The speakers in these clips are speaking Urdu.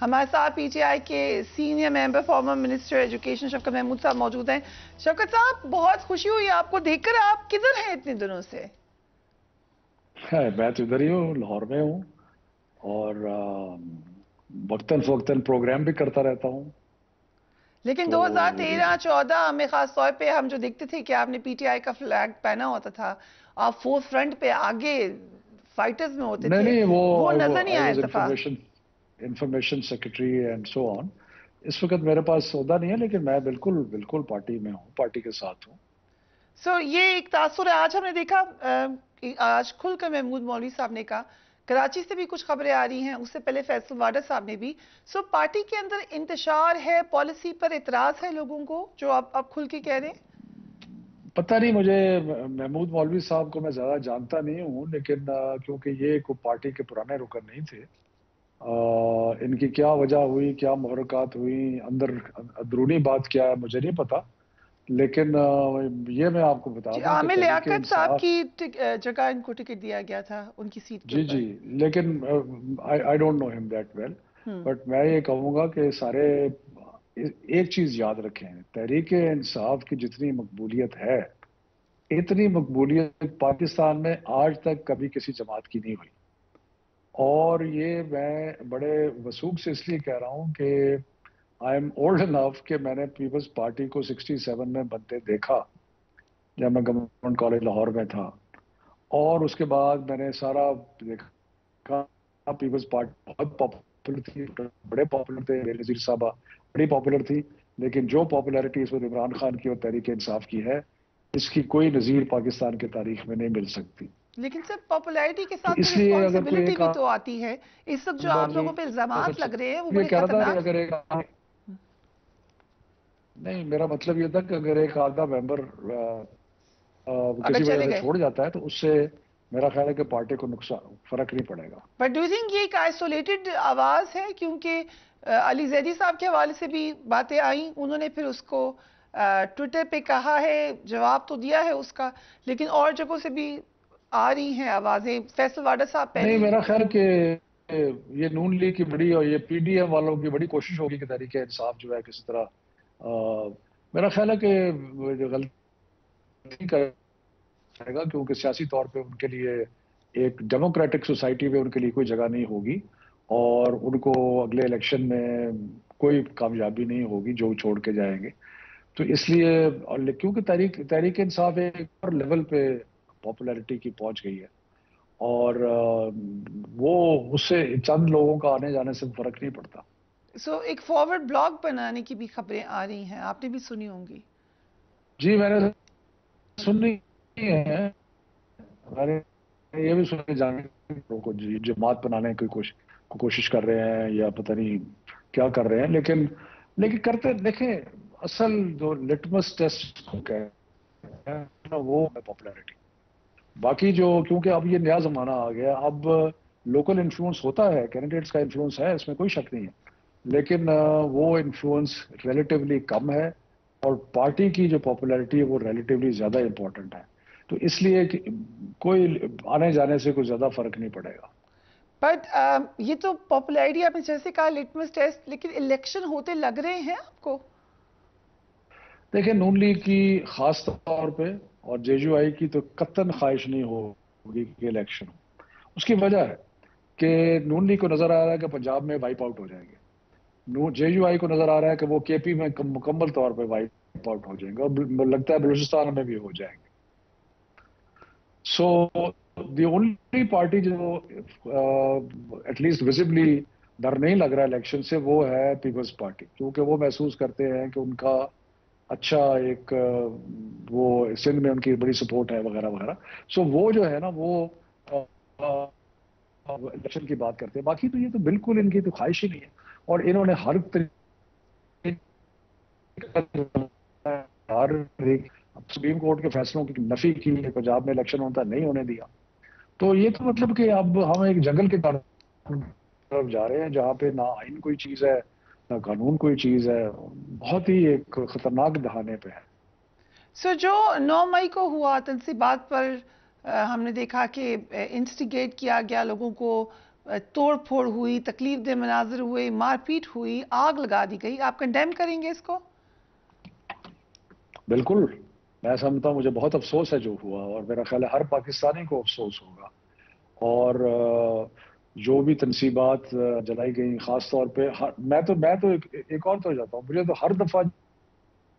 ہمارے ساتھ پی ٹی آئی کے senior member farmer minister education شفقت محمود صاحب موجود ہیں. شفقت صاحب، بہت خوشی ہوئی آپ کو دیکھ کر. آپ کدھر ہیں اتنے دنوں سے؟ میں تو ادھر ہی ہوں، لاہور میں ہوں، اور وقتاً فوقتاً پروگرام بھی کرتا رہتا ہوں. لیکن 2013-14 میں خاص طور پہ ہم جو دیکھتے تھے کہ آپ نے پی ٹی آئی کا فلیگ پہنا ہوتا تھا، آپ فورتھ فرنٹ پہ آگے فائٹرز میں ہوتے تھے، نہیں، وہ نظر نہیں آیا اس دفعہ. انفارمیشن سیکرٹری اینڈ سو آن. اس وقت میرے پاس عہدہ نہیں ہے، لیکن میں بالکل پارٹی میں ہوں، پارٹی کے ساتھ ہوں. یہ ایک تاثر ہے. آج ہم نے دیکھا، آج کھل کر محمود مولوی صاحب نے کہا، کراچی سے بھی کچھ خبریں آ رہی ہیں، اس سے پہلے فیصل واڈر صاحب نے بھی. پارٹی کے اندر انتشار ہے، پالیسی پر اعتراض ہے لوگوں کو، جو آپ کھل کے کہہ رہے ہیں. پتہ نہیں، مجھے محمود مولوی صاحب کو میں زیادہ جانتا نہیں ہوں، لیکن کیونکہ یہ کوئی پارٹی کے پرانے رکن نہیں تھے، ان کی کیا وجہ ہوئی، کیا محرکات ہوئی، اندرونی بات کیا ہے مجھے نہیں پتا. لیکن یہ میں آپ کو بتا دوں کہ عامر تحریک لیاقت صاحب انصاف کی جگہ ان کو ٹکٹ دیا گیا تھا ان کی سیٹ کے اوپر. جی، لیکن آئی ڈونٹ نو ہم دیٹ ویل، بٹ میں یہ کہوں گا کہ سارے ایک چیز یاد رکھیں، تحریک انصاف کی جتنی مقبولیت ہے، اتنی مقبولیت پاکستان میں آج تک کبھی کسی جماعت کی نہیں ہوئی. اور یہ میں بڑے وثوق سے اس لیے کہہ رہا ہوں کہ آئی ایم اولڈ انف کہ میں نے پیپلز پارٹی کو 67 میں بنتے دیکھا جب میں گورنمنٹ کالج لاہور میں تھا، اور اس کے بعد میں نے سارا دیکھا. پیپلز پارٹی بہت پاپولر تھی، بڑے پاپولر تھے، نذیر صاحبہ بڑی پاپولر تھی، لیکن جو پاپولیرٹی اس وقت عمران خان کی اور تحریک انصاف کی ہے، اس کی کوئی نظیر پاکستان کی تاریخ میں نہیں مل سکتی. لیکن سر، پاپولیرٹی کے تو ساتھ اس لیے اگر کوئی رسپانسبلٹی ایک بھی تو آتی ہے. اس وقت جو آپ لوگوں پہ الزامات لگ رہے ہیں وہ یہ بڑے کہہ رہا تھا کہ خطرناک. اگر ایک نہیں، میرا مطلب یہ تھا کہ اگر ایک آدھا ممبر کسی وجہ چلے سے گئے، چھوڑ جاتا ہے تو اس سے میرا خیال ہے کہ پارٹی کو فرق نہیں پڑے گا. بٹ ڈو یو تھنک یہ ایک آئسولیٹڈ آواز ہے؟ کیونکہ علی زیدی صاحب کے حوالے سے بھی باتیں آئیں، انہوں نے پھر اس کو ٹویٹر پہ کہا ہے، جواب تو دیا ہے اس کا، لیکن اور جگہوں سے بھی آ رہی ہیں آوازیں. فیصل واڈر صاحب پہلے نہیں، ہی. میرا خیال کہ یہ نون لیگ کی بڑی اور یہ پی ڈی ایم والوں کی بڑی کوشش ہوگی کہ تحریک انصاف جو ہے کسی طرح میرا خیال ہے کہ غلطی کرے گا، کیونکہ سیاسی طور پہ ان کے لیے ایک ڈیموکریٹک سوسائٹی میں ان کے لیے کوئی جگہ نہیں ہوگی، اور ان کو اگلے الیکشن میں کوئی کامیابی نہیں ہوگی جو چھوڑ کے جائیں گے. تو اس لیے کیونکہ تحریک انصاف ایک اور لیول پہ پاپولیرٹی کی پہنچ گئی ہے، اور وہ اس سے چند لوگوں کا آنے جانے سے فرق نہیں پڑتا. ایک فارورڈ بلاک بنانے کی بھی خبریں آ رہی ہیں، آپ نے بھی سنی ہوں گی. جی، میں نے سنی ہے، میں نے یہ بھی سنی جانے کو جماعت بنانے کی کوشش کر رہے ہیں، یا پتہ نہیں کیا کر رہے ہیں، لیکن کرتے دیکھیں، اصل جو لٹمس ٹیسٹ وہ ہے پاپولیرٹی. باقی جو کیونکہ اب یہ نیا زمانہ آ گیا، اب لوکل انفلوئنس ہوتا ہے، کینڈیڈیٹس کا انفلوئنس ہے، اس میں کوئی شک نہیں ہے، لیکن وہ انفلوئنس ریلیٹیولی کم ہے، اور پارٹی کی جو پاپولیرٹی ہے وہ ریلیٹیولی زیادہ امپورٹنٹ ہے. تو اس لیے کوئی آنے جانے سے کوئی زیادہ فرق نہیں پڑے گا. بٹ یہ تو پاپولیرٹی آپ نے جیسے کہا لٹمس ٹیسٹ، لیکن الیکشن ہوتے لگ رہے ہیں آپ کو؟ دیکھیں، نون لیگ کی خاص طور پہ اور جے یو آئی کی تو قطعاً خواہش نہیں ہوگی کہ الیکشن ہو. اس کی وجہ ہے کہ نون لیگ کو نظر آ رہا ہے کہ پنجاب میں وائپ آؤٹ ہو جائیں گے، جے یو آئی کو نظر آ رہا ہے کہ وہ کے پی میں مکمل طور پہ وائپ آؤٹ ہو جائیں گے، اور لگتا ہے بلوچستان میں بھی ہو جائیں گے. سو دی اونلی پارٹی جو ایٹ لیسٹ وزبلی ڈر نہیں لگ رہا الیکشن سے، وہ ہے پیپلز پارٹی، کیونکہ وہ محسوس کرتے ہیں کہ ان کا اچھا ایک وہ سندھ میں ان کی بڑی سپورٹ ہے وغیرہ وغیرہ. سو وہ جو ہے نا، وہ الیکشن کی بات کرتے ہیں. باقی تو یہ تو بالکل ان کی تو خواہش ہی نہیں ہے، اور انہوں نے ہر سپریم کورٹ کے فیصلوں کی نفی کی، پنجاب میں الیکشن ہوتا نہیں ہونے دیا. تو یہ تو مطلب کہ اب ہم ایک جنگل کے طرف جا رہے ہیں جہاں پہ نہ آئین کوئی چیز ہے، نہ قانون کوئی چیز ہے، بہت ہی ایک خطرناک دہانے پہ ہے. جو 9 مئی کو ہوا تنصیبات پر، ہم نے دیکھا کہ انسٹیگیٹ کیا گیا لوگوں کو توڑ پھوڑ ہوئی، تکلیف دہ مناظر ہوئے، مار پیٹ ہوئی، آگ لگا دی گئی، آپ کنڈیم کریں گے اس کو؟ بالکل، میں سمجھتا ہوں مجھے بہت افسوس ہے جو ہوا، اور میرا خیال ہے ہر پاکستانی کو افسوس ہوگا. اور جو بھی تنصیبات جلائی گئیں، خاص طور پہ میں تو ایک اور تو جاتا ہوں، مجھے تو ہر دفعہ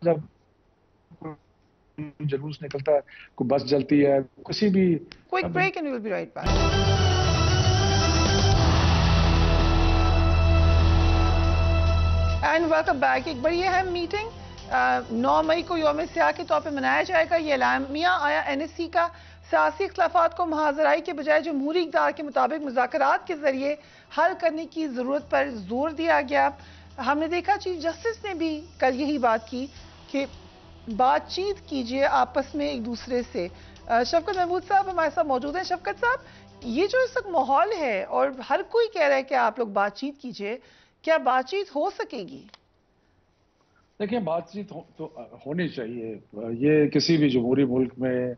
جب جلوس نکلتا ہے، کوئی بس جلتی ہے، کسی بھی. Quick break and we will be right back. And welcome back. ایک بڑی اہم میٹنگ 9 مئی کو یوم سیاہ کے طور پہ منایا جائے گا. یہ اعلامیہ آیا این ایس سی کا. سیاسی اختلافات کو محاذرائی کے بجائے جمہوری اقدار کے مطابق مذاکرات کے ذریعے حل کرنے کی ضرورت پر زور دیا گیا. ہم نے دیکھا چیف جسٹس نے بھی کل یہی بات کی کہ بات چیت کیجئے آپس میں ایک دوسرے سے. شفقت محمود صاحب ہمارے ساتھ موجود ہیں. شفقت صاحب، یہ جو اس وقت ماحول ہے اور ہر کوئی کہہ رہا ہے کہ آپ لوگ بات چیت کیجئے، کیا بات چیت ہو سکے گی؟ دیکھیں، بات چیت تو ہونی چاہیے. یہ کسی بھی جمہوری ملک میں،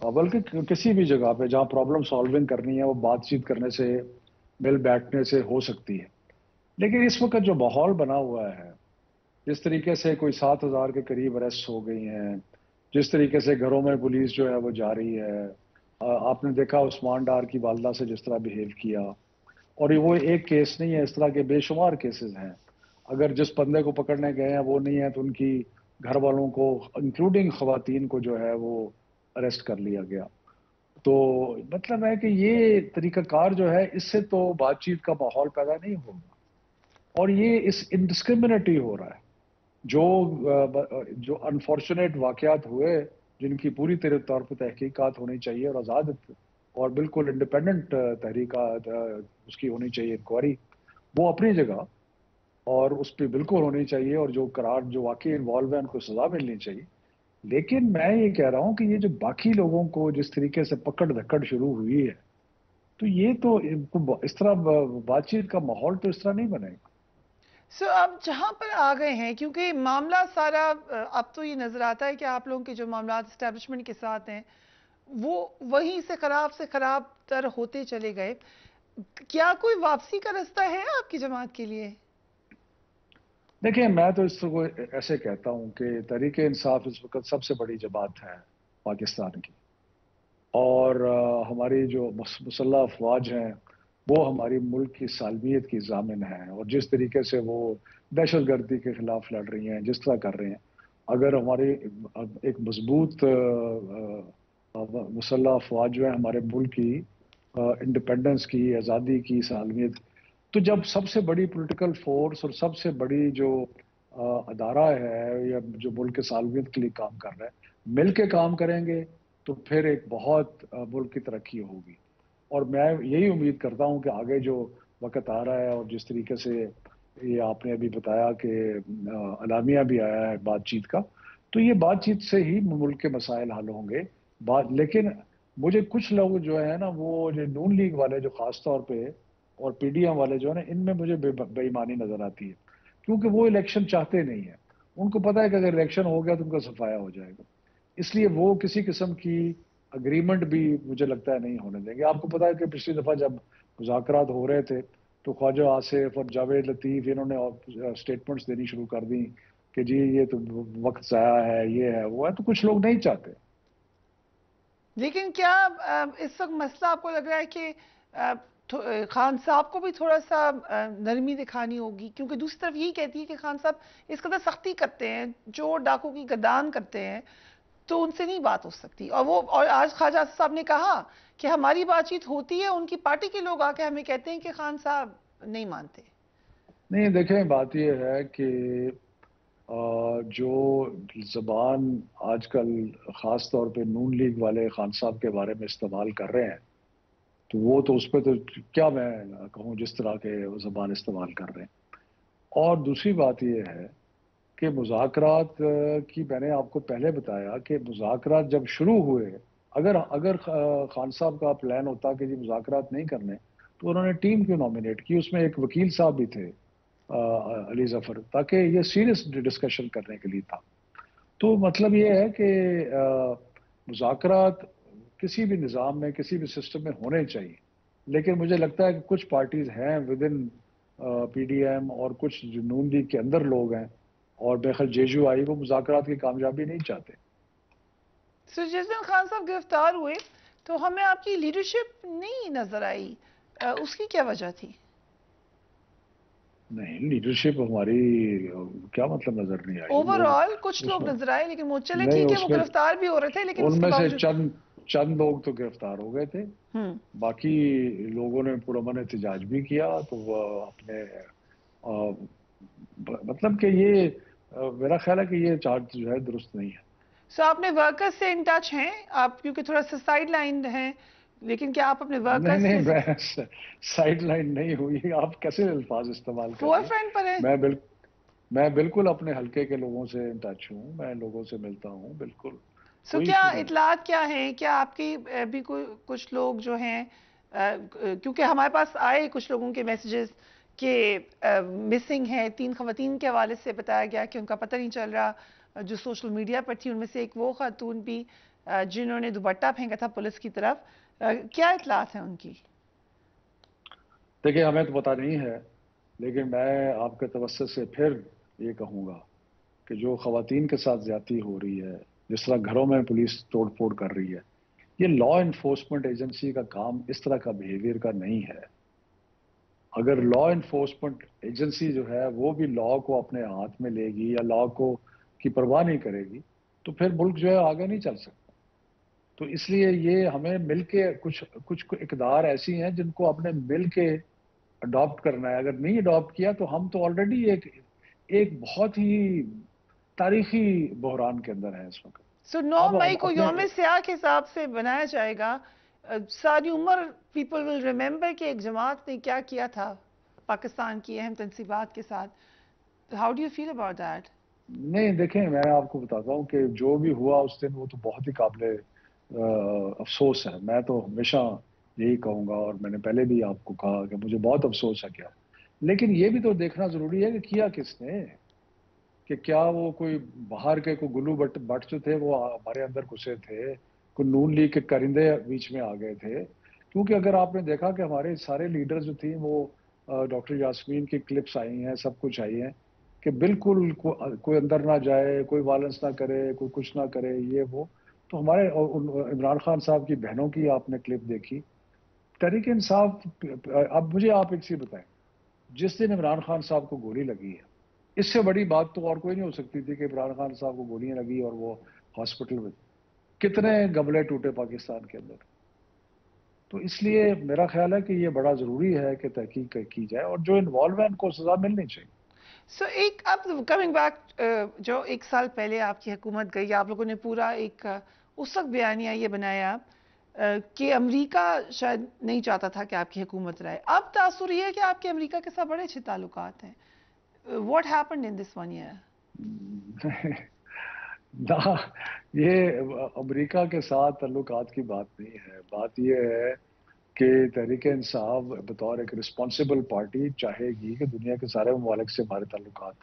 بلکہ کسی بھی جگہ پہ جہاں پرابلم سالونگ کرنی ہے، وہ بات چیت کرنے سے، مل بیٹھنے سے ہو سکتی ہے. لیکن اس وقت جو ماحول بنا ہوا ہے، جس طریقے سے کوئی 7,000 کے قریب اریسٹ ہو گئی ہیں، جس طریقے سے گھروں میں پولیس جو ہے وہ جا رہی ہے، آپ نے دیکھا عثمان ڈار کی والدہ سے جس طرح بیہیو کیا، اور وہ ایک کیس نہیں ہے، اس طرح کے بے شمار کیسز ہیں. اگر جس بندے کو پکڑنے گئے ہیں وہ نہیں ہے تو ان کی گھر والوں کو، انکلوڈنگ خواتین کو جو ہے وہ اریسٹ کر لیا گیا. تو مطلب ہے کہ یہ طریقہ کار جو ہے، اس سے تو بات چیت کا ماحول پیدا نہیں ہوگا. اور یہ اس انڈسکرمنیٹ ہی ہو رہا ہے. جو انفارچونیٹ واقعات ہوئے، جن کی پوری طور پہ تحقیقات ہونی چاہیے اور آزاد اور بالکل انڈیپینڈنٹ تحریکات اس کی ہونی چاہیے، انکوائری، وہ اپنی جگہ اور اس پہ بالکل ہونی چاہیے، اور جو واقعی انوالو ہیں ان کو سزا ملنی چاہیے. لیکن میں یہ کہہ رہا ہوں کہ یہ جو باقی لوگوں کو جس طریقے سے پکڑ دھکڑ شروع ہوئی ہے، تو یہ تو اس طرح بات چیت کا ماحول تو اس طرح نہیں بنے گا. اب جہاں پر آ گئے ہیں، کیونکہ معاملہ سارا اب تو یہ نظر آتا ہے کہ آپ لوگوں کے جو معاملات اسٹیبلشمنٹ کے ساتھ ہیں وہ وہیں سے خراب تر ہوتے چلے گئے. کیا کوئی واپسی کا رستہ ہے آپ کی جماعت کے لیے؟ دیکھیں، میں تو اس کو ایسے کہتا ہوں کہ تحریک انصاف اس وقت سب سے بڑی جماعت ہے پاکستان کی، اور ہماری جو مسلح افواج ہیں وہ ہماری ملک کی سالمیت کی ضامن ہیں، اور جس طریقے سے وہ دہشت گردی کے خلاف لڑ رہی ہیں، جس طرح کر رہے ہیں، اگر ہماری ایک مضبوط مسلح افواج جو ہے ہمارے ملک کی انڈیپینڈنس کی، آزادی کی سالمیت، تو جب سب سے بڑی پولیٹیکل فورس اور سب سے بڑی جو ادارہ ہے یا جو ملک کے سالمیت کے لیے کام کر رہا ہے، مل کے کام کریں گے تو پھر ایک بہت ملک کی ترقی ہوگی. اور میں یہی امید کرتا ہوں کہ آگے جو وقت آ رہا ہے، اور جس طریقے سے یہ آپ نے ابھی بتایا کہ اعلامیہ بھی آیا ہے بات چیت کا، تو یہ بات چیت سے ہی ملک کے مسائل حل ہوں گے. لیکن مجھے کچھ لوگ جو ہے نا، وہ جو نون لیگ والے جو خاص طور پہ، اور پی ڈی ایم والے جو ہے نا، ان میں مجھے بے ایمانی نظر آتی ہے، کیونکہ وہ الیکشن چاہتے نہیں ہیں. ان کو پتہ ہے کہ اگر الیکشن ہو گیا تو ان کا صفایا ہو جائے گا، اس لیے وہ کسی قسم کی اگریمنٹ بھی مجھے لگتا ہے نہیں ہونے دیں گے. آپ کو پتا ہے کہ پچھلی دفعہ جب مذاکرات ہو رہے تھے تو خواجہ آصف اور جاوید لطیف انہوں نے سٹیٹمنٹس دینی شروع کر دی کہ جی یہ تو وقت ضائع ہے، یہ ہے، وہ ہے. تو کچھ لوگ نہیں چاہتے. لیکن کیا اس وقت مسئلہ آپ کو لگ رہا ہے کہ خان صاحب کو بھی تھوڑا سا نرمی دکھانی ہوگی؟ کیونکہ دوسری طرف یہی کہتی ہے کہ خان صاحب اس قدر سختی کرتے ہیں، چور ڈاکو کی گردان کرتے ہیں، تو ان سے نہیں بات ہو سکتی. اور آج خواجہ صاحب نے کہا کہ ہماری بات چیت ہوتی ہے، ان کی پارٹی کے لوگ آ کے ہمیں کہتے ہیں کہ خان صاحب نہیں مانتے. نہیں، دیکھیں، بات یہ ہے کہ جو زبان آج کل خاص طور پہ نون لیگ والے خان صاحب کے بارے میں استعمال کر رہے ہیں، تو وہ تو اس پہ تو کیا میں کہوں، جس طرح کے زبان استعمال کر رہے ہیں. اور دوسری بات یہ ہے کہ مذاکرات کی میں نے آپ کو پہلے بتایا کہ مذاکرات جب شروع ہوئے، اگر خان صاحب کا پلان ہوتا کہ جی مذاکرات نہیں کرنے، تو انہوں نے ٹیم کیوں نامینیٹ کی؟ اس میں ایک وکیل صاحب بھی تھے، علی ظفر، تاکہ یہ سیریس ڈسکشن کرنے کے لیے تھا. تو مطلب یہ ہے کہ مذاکرات کسی بھی نظام میں، کسی بھی سسٹم میں ہونے چاہیے، لیکن مجھے لگتا ہے کہ کچھ پارٹیز ہیں within P D M اور کچھ جو نون لیگ کے اندر لوگ ہیں اور بےخل جیجو آئی وہ مذاکرات کی کامیابی نہیں چاہتے. سو جس دن خان صاحب گرفتار ہوئے تو ہمیں آپ کی لیڈرشپ نہیں نظر آئی، اس کی کیا وجہ تھی؟ نہیں، لیڈرشپ ہماری کیا مطلب نظر نہیں آئی؟ اوور لوگ آل کچھ اس لوگ میں نظر آئے، لیکن وہ چلے نہیں، ٹھیک ہے، وہ اس میں گرفتار بھی ہو رہے تھے لیکن اس ان کے میں سے باوجود چند لوگ تو گرفتار ہو گئے تھے. باقی لوگوں نے پرامن احتجاج بھی کیا. تو وہ اپنے مطلب کہ یہ میرا خیال ہے کہ یہ چارج جو ہے درست نہیں ہے. سو آپ نے ورکر سے ان ٹچ ہیں آپ، کیونکہ تھوڑا سا سائڈ لائن ہیں، لیکن کیا آپ اپنے ورکر نہیں، سے میں سائڈ لائن نہیں ہوئی. آپ کیسے الفاظ استعمال کر فور رہی فرنٹ پر ہیں؟ ہیں؟ میں بالکل اپنے حلقے کے لوگوں سے ان ٹچ ہوں، میں لوگوں سے ملتا ہوں، بالکل سو کوئی کیا ایشو نہیں. اطلاعات کیا ہیں؟ کیا آپ کی بھی کچھ لوگ جو ہیں، کیونکہ ہمارے پاس آئے کچھ لوگوں کے میسیجز کہ مسنگ ہیں، 3 خواتین کے حوالے سے بتایا گیا کہ ان کا پتہ نہیں چل رہا، جو سوشل میڈیا پر تھی ان میں سے ایک وہ خاتون بھی جنہوں نے دوپٹہ پھینکا تھا پولیس کی طرف، کیا اطلاعات ہیں ان کی؟ دیکھیں، ہمیں تو پتہ نہیں ہے، لیکن میں آپ کے توسط سے پھر یہ کہوں گا کہ جو خواتین کے ساتھ زیادتی ہو رہی ہے، جس طرح گھروں میں پولیس توڑ پھوڑ کر رہی ہے، یہ لا انفورسمنٹ ایجنسی کا کام اس طرح کا بیہیویئر کا نہیں ہے. اگر لا انفورسمنٹ ایجنسی جو ہے وہ بھی لا کو اپنے ہاتھ میں لے گی یا لا کو کی پرواہ نہیں کرے گی تو پھر ملک جو ہے آگے نہیں چل سکتا. تو اس لیے یہ ہمیں مل کے کچھ اقدار ایسی ہیں جن کو اپنے مل کے اڈاپٹ کرنا ہے. اگر نہیں اڈاپٹ کیا تو ہم تو آلریڈی ایک بہت ہی تاریخی بحران کے اندر ہیں اس وقت. سو 9 اب ہم مئی کو اپنے یوم سیاہ کے حساب سے بنایا جائے گا، ساری عمر پیپل ول ریممبر کہ ایک جماعت نے کیا کیا تھا پاکستان کی اہم تنصیبات کے ساتھ. How do you feel about that? نہیں، دیکھیں، میں آپ کو بتاتا ہوں کہ جو بھی ہوا اس دن وہ تو بہت ہی قابل افسوس ہے. میں تو ہمیشہ یہی کہوں گا اور میں نے پہلے بھی آپ کو کہا کہ مجھے بہت افسوس ہے کیا، لیکن یہ بھی تو دیکھنا ضروری ہے کہ کیا کس نے، کہ کیا وہ کوئی باہر کے کوئی گلو بٹ جو تھے وہ ہمارے اندر گھسے تھے، کوئی نون لیگ کے کرندے بیچ میں آ گئے تھے. کیونکہ اگر آپ نے دیکھا کہ ہمارے سارے لیڈر جو تھیں وہ ڈاکٹر یاسمین کی کلپس آئی ہیں، سب کچھ آئی ہیں کہ بالکل کوئی اندر نہ جائے، کوئی وائلنس نہ کرے، کوئی کچھ نہ کرے، یہ وہ. تو ہمارے عمران خان صاحب کی بہنوں کی آپ نے کلپ دیکھی. تحریک انصاف، اب مجھے آپ ایک چیز بتائیں، جس دن عمران خان صاحب کو گولی لگی ہے، اس سے بڑی بات تو اور کوئی نہیں ہو سکتی تھی کہ عمران خان صاحب کو گولیاں لگی اور وہ ہاسپٹل میں. کتنے گملے ٹوٹے پاکستان کے اندر. تو اس لیے میرا خیال ہے کہ یہ بڑا ضروری ہے کہ تحقیق کی جائے اور جو انوالو ہیں ان کو سزا ملنی چاہیے. سو ایک اب کمنگ بیک، جو 1 سال پہلے آپ کی حکومت گئی، آپ لوگوں نے پورا ایک اس وقت بیانیہ یہ بنایا کہ امریکہ شاید نہیں چاہتا تھا کہ آپ کی حکومت رہے. اب تاثر یہ ہے کہ آپ کے امریکہ کے ساتھ بڑے اچھے تعلقات ہیں. What happened in this 1 year؟ نہ، یہ امریکہ کے ساتھ تعلقات کی بات نہیں ہے. بات یہ ہے کہ تحریک انصاف بطور ایک رسپانسبل پارٹی چاہے گی کہ دنیا کے سارے ممالک سے ہمارے تعلقات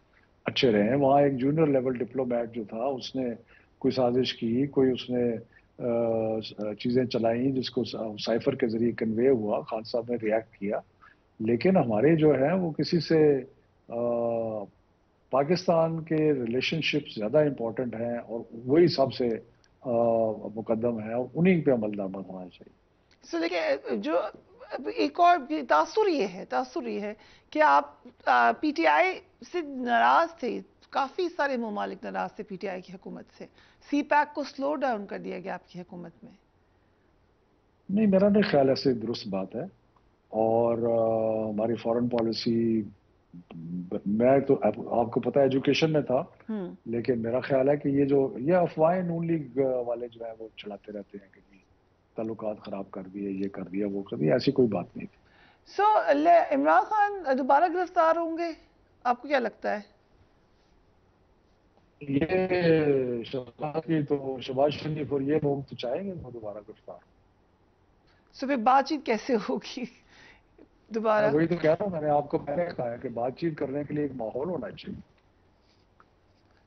اچھے رہیں. وہاں ایک جونیئر لیول ڈپلومیٹ جو تھا اس نے کوئی سازش کی، کوئی اس نے چیزیں چلائیں جس کو سائفر کے ذریعے کنوے ہوا. خان صاحب نے ریاکٹ کیا، لیکن ہمارے جو ہیں وہ کسی سے پاکستان کے ریلیشن شپ زیادہ امپورٹنٹ ہیں اور وہی سب سے مقدم ہے اور انہی پہ عمل درآمد ہونا چاہیے. سو دیکھیں، جو ایک اور تاثر یہ ہے کہ آپ پی ٹی آئی سے ناراض تھے، کافی سارے ممالک ناراض تھے پی ٹی آئی کی حکومت سے. سی پیک کو سلو ڈاؤن کر دیا گیا آپ کی حکومت میں. نہیں، میرا نہیں خیال ایسے درست بات ہے. اور ہماری فارن پالیسی، میں تو آپ کو پتا ایجوکیشن میں تھا، لیکن میرا خیال ہے کہ یہ افواہیں نون لیگ والے جو ہیں وہ چلاتے رہتے ہیں کہ تعلقات خراب کر دیے، یہ کر دیا، وہ کر دیا. ایسی کوئی بات نہیں تھی. سو عمران خان دوبارہ گرفتار ہوں گے، آپ کو کیا لگتا ہے؟ یہ شہباز شریف اور یہ لوگ تو چاہیں گے وہ دوبارہ گرفتار. سو پھر بات چیت کیسے ہوگی میں دوبارہ؟ وہی تو کہہ رہا ہوں، میں نے آپ کو پہلے کہا ہے کہ بات چیت کرنے کے لیے ایک ماحول ہونا چاہیے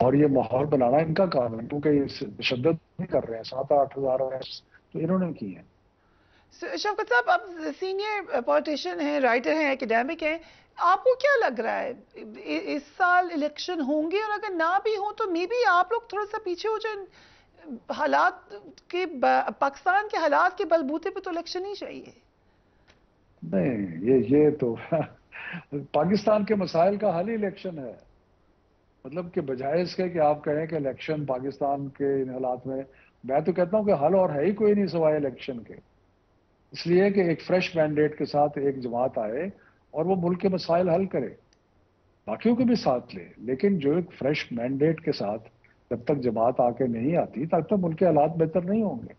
اور یہ ماحول بنانا ان کا کام ہے، کیونکہ یہ تشدد نہیں کر رہے ہیں. 7-8 ہزار تو انہوں نے کی ہیں. شفقت صاحب آپ سینئر پولیٹیشین ہیں، رائٹر ہیں، ایکیڈیمک ہیں، آپ کو کیا لگ رہا ہے اس سال الیکشن ہوں گے؟ اور اگر نہ بھی ہوں تو می بی آپ لوگ تھوڑا سا پیچھے ہو جائیں، حالات کے پاکستان کے حالات کے بلبوتے پہ تو الیکشن ہی چاہیے. نہیں، یہ تو پاکستان کے مسائل کا حل ہی الیکشن ہے. مطلب کہ بجائے اس کے کہ آپ کہیں کہ الیکشن پاکستان کے ان حالات میں تو کہتا ہوں کہ حل اور ہے ہی کوئی نہیں سوائے الیکشن کے. اس لیے کہ ایک فریش مینڈیٹ کے ساتھ ایک جماعت آئے اور وہ ملک کے مسائل حل کرے، باقیوں کے بھی ساتھ لے، لیکن جو ایک فریش مینڈیٹ کے ساتھ جب تک جماعت آ کے نہیں آتی تب تک ملک کے حالات بہتر نہیں ہوں گے.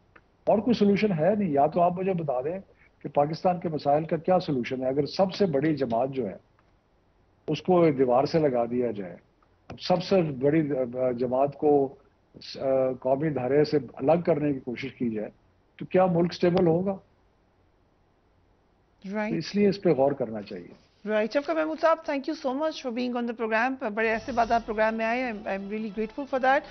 اور کوئی سولوشن ہے نہیں. یا تو آپ مجھے بتا دیں کہ پاکستان کے مسائل کا کیا سولوشن ہے. اگر سب سے بڑی جماعت جو ہے اس کو دیوار سے لگا دیا جائے، اب سب سے بڑی جماعت کو قومی دھارے سے الگ کرنے کی کوشش کی جائے تو کیا ملک سٹیبل ہوگا؟ تو اس لیے اس پہ غور کرنا چاہیے. Right. Shafqat Mahmood sahab, thank you so much for being on the programme. بڑے ایسے بعد آپ پروگرام میں آئے. I am really grateful for that.